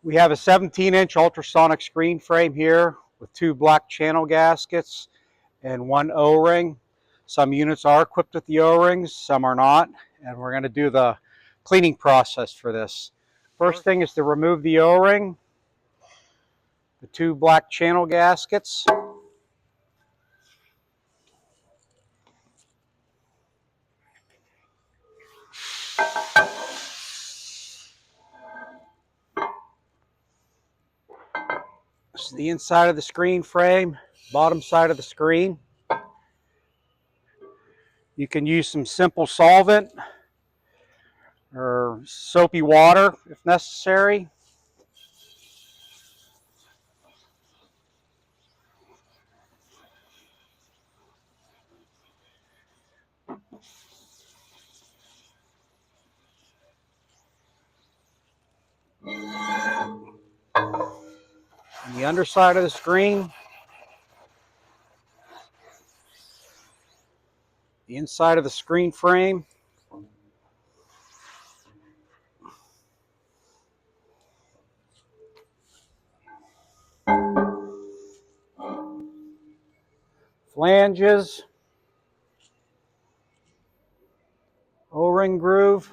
We have a 17-inch ultrasonic screen frame here with 2 black channel gaskets and 1 O-ring. Some units are equipped with the O-rings, some are not, and we're going to do the cleaning process for this. First thing is to remove the O-ring, the 2 black channel gaskets. This is the inside of the screen frame, bottom side of the screen. You can use some simple solvent or soapy water if necessary. On the underside of the screen, the inside of the screen frame, flanges, O-ring groove,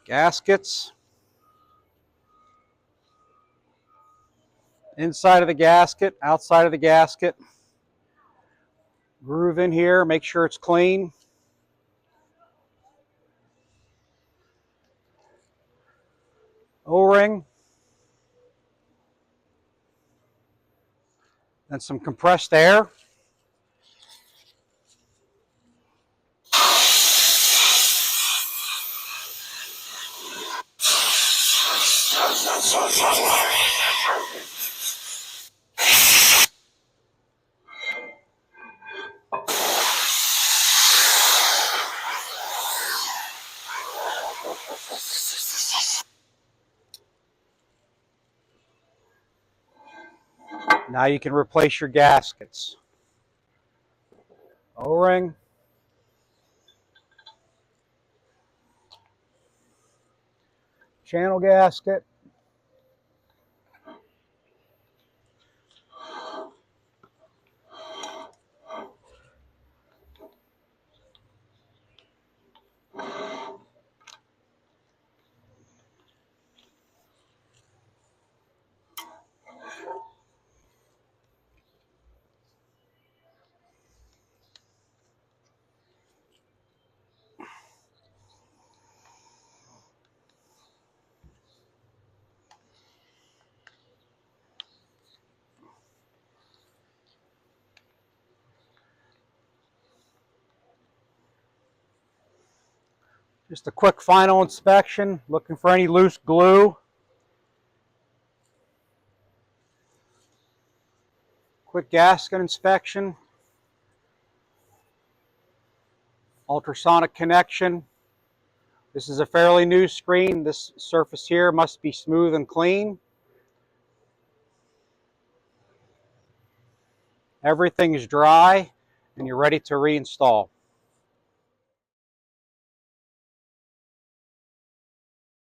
gaskets, inside of the gasket, outside of the gasket, groove in here, make sure it's clean. O-ring, and some compressed air. Now you can replace your gaskets. O-ring, channel gasket, just a quick final inspection, looking for any loose glue. Quick gasket inspection. Ultrasonic connection. This is a fairly new screen. This surface here must be smooth and clean. Everything is dry and you're ready to reinstall.